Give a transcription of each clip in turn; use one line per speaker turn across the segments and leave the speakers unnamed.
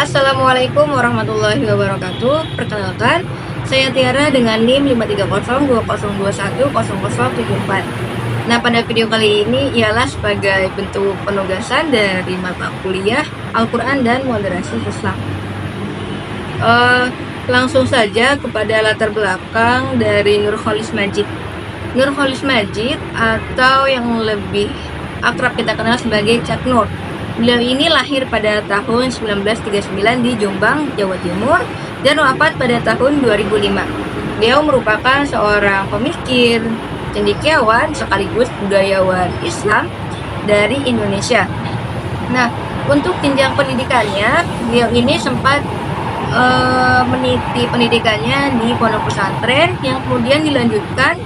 Assalamualaikum warahmatullahi wabarakatuh. Perkenalkan, saya Tiara dengan NIM 53020210074. Nah, pada video kali ini ialah sebagai bentuk penugasan dari mata kuliah Al-Quran dan Moderasi Islam. Langsung saja kepada latar belakang dari Nurcholish Madjid. Nurcholish Madjid atau yang lebih akrab kita kenal sebagai Cak Nur. Beliau ini lahir pada tahun 1939 di Jombang, Jawa Timur dan wafat pada tahun 2005. Beliau merupakan seorang pemikir, cendekiawan sekaligus budayawan Islam dari Indonesia. Nah, untuk jenjang pendidikannya, beliau ini sempat meniti pendidikannya di pondok pesantren yang kemudian dilanjutkan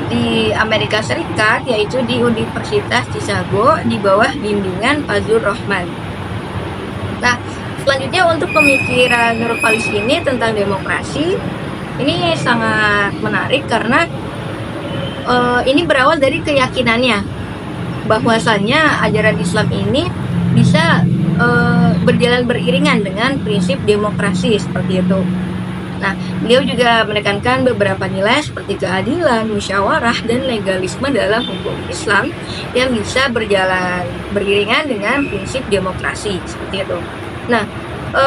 di Amerika Serikat, yaitu di Universitas Chicago di bawah bimbingan Fazlur Rahman. Nah, selanjutnya untuk pemikiran Nurcholish ini tentang demokrasi, ini sangat menarik karena ini berawal dari keyakinannya bahwasannya ajaran Islam ini bisa berjalan beriringan dengan prinsip demokrasi seperti itu. Nah, beliau juga menekankan beberapa nilai seperti keadilan, musyawarah, dan legalisme dalam hukum Islam yang bisa berjalan beriringan dengan prinsip demokrasi seperti itu. Nah,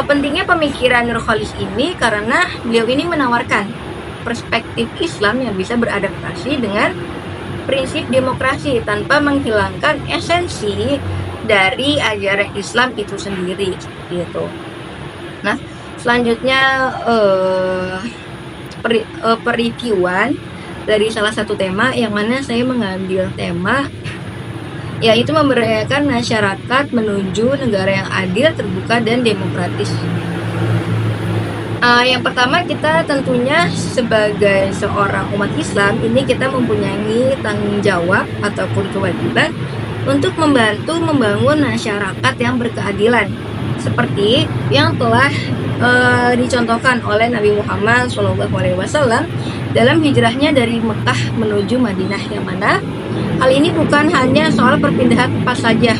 pentingnya pemikiran Nurcholish ini karena beliau ini menawarkan perspektif Islam yang bisa beradaptasi dengan prinsip demokrasi tanpa menghilangkan esensi dari ajaran Islam itu sendiri seperti itu. Nah, selanjutnya pereviewan dari salah satu tema yang mana saya mengambil tema yaitu memberdayakan masyarakat menuju negara yang adil, terbuka, dan demokratis. Yang pertama, kita tentunya sebagai seorang umat Islam ini kita mempunyai tanggung jawab ataupun kewajiban untuk membantu membangun masyarakat yang berkeadilan seperti yang telah dicontohkan oleh Nabi Muhammad SAW dalam hijrahnya dari Mekah menuju Madinah, yang mana hal ini bukan hanya soal perpindahan tempat saja,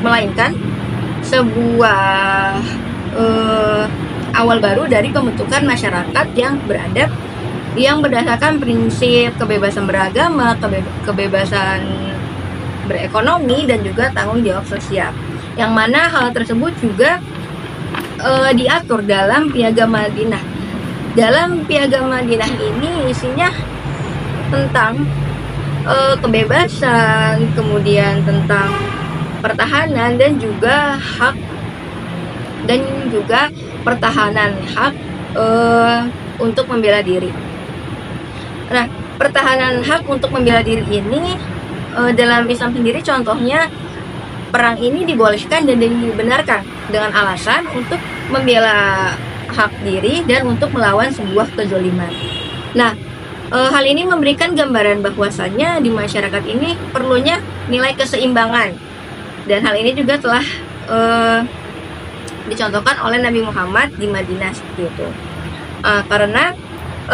melainkan sebuah awal baru dari pembentukan masyarakat yang beradab, yang berdasarkan prinsip kebebasan beragama, kebebasan berekonomi, dan juga tanggung jawab sosial, yang mana hal tersebut juga diatur dalam Piagam Madinah. Dalam Piagam Madinah ini isinya tentang kebebasan, kemudian tentang pertahanan dan juga hak, dan juga pertahanan hak untuk membela diri. Nah, pertahanan hak untuk membela diri ini dalam Islam sendiri contohnya perang ini dibolehkan dan dibenarkan dengan alasan untuk membela hak diri dan untuk melawan sebuah kezaliman. Nah, hal ini memberikan gambaran bahwasannya di masyarakat ini perlunya nilai keseimbangan, dan hal ini juga telah dicontohkan oleh Nabi Muhammad di Madinah seperti itu. Karena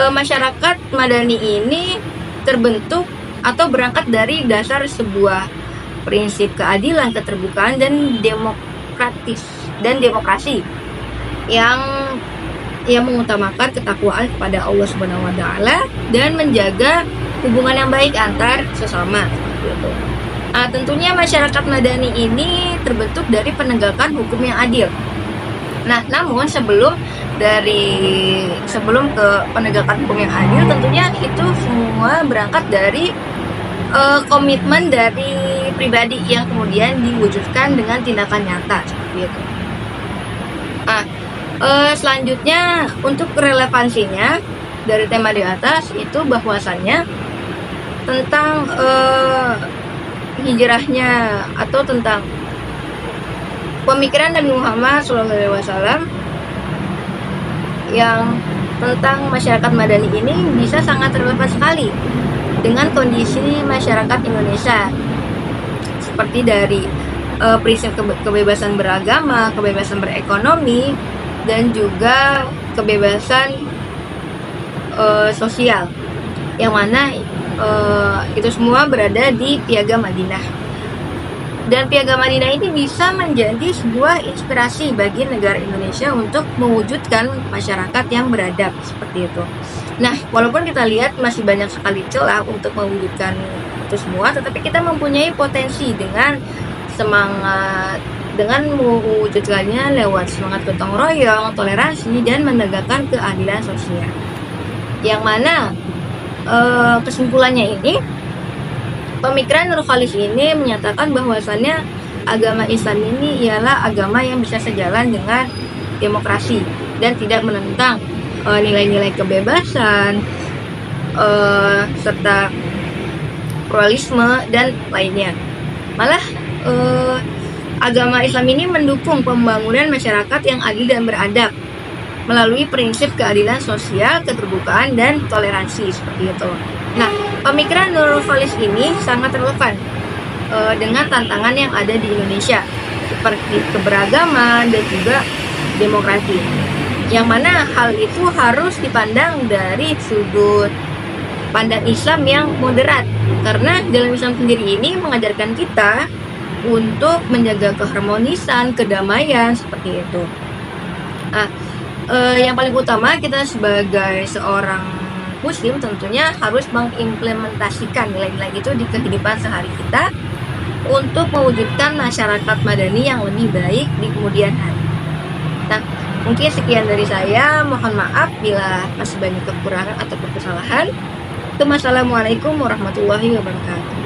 masyarakat Madani ini terbentuk atau berangkat dari dasar sebuah prinsip keadilan, keterbukaan, dan demokrasi yang mengutamakan ketakwaan kepada Allah Subhanahu wa taala dan menjaga hubungan yang baik antar sesama seperti itu. Tentunya masyarakat Madani ini terbentuk dari penegakan hukum yang adil. Nah, namun sebelum ke penegakan hukum yang adil, tentunya itu semua berangkat dari komitmen dari pribadi yang kemudian diwujudkan dengan tindakan nyata seperti itu. Selanjutnya untuk relevansinya dari tema di atas itu bahwasannya tentang hijrahnya atau tentang pemikiran Nabi Muhammad SAW yang tentang masyarakat Madani ini bisa sangat relevan sekali dengan kondisi masyarakat Indonesia, seperti dari prinsip kebebasan beragama, kebebasan berekonomi, dan juga kebebasan sosial, yang mana itu semua berada di Piagam Madinah. Dan Piagam Madinah ini bisa menjadi sebuah inspirasi bagi negara Indonesia untuk mewujudkan masyarakat yang beradab seperti itu. Nah, walaupun kita lihat masih banyak sekali celah untuk mewujudkan itu semua, tetapi kita mempunyai potensi dengan semangat, dengan mewujudkannya lewat semangat gotong royong, toleransi, dan menegakkan keadilan sosial. Yang mana kesimpulannya ini, pemikiran Nurcholish ini menyatakan bahwasannya agama Islam ini ialah agama yang bisa sejalan dengan demokrasi dan tidak menentang nilai-nilai kebebasan serta pluralisme dan lainnya. Malah agama Islam ini mendukung pembangunan masyarakat yang adil dan beradab melalui prinsip keadilan sosial, keterbukaan, dan toleransi seperti itu. Nah, pemikiran Nurcholish ini sangat relevan dengan tantangan yang ada di Indonesia seperti keberagaman dan juga demokrasi. Yang mana hal itu harus dipandang dari sudut pandang Islam yang moderat, karena dalam Islam sendiri ini mengajarkan kita untuk menjaga keharmonisan, kedamaian seperti itu. Nah, yang paling utama kita sebagai seorang muslim tentunya harus mengimplementasikan nilai-nilai itu di kehidupan sehari kita untuk mewujudkan masyarakat madani yang lebih baik di kemudian hari. Nah, mungkin sekian dari saya. Mohon maaf bila masih banyak kekurangan atau kesalahan. Wassalamualaikum warahmatullahi wabarakatuh.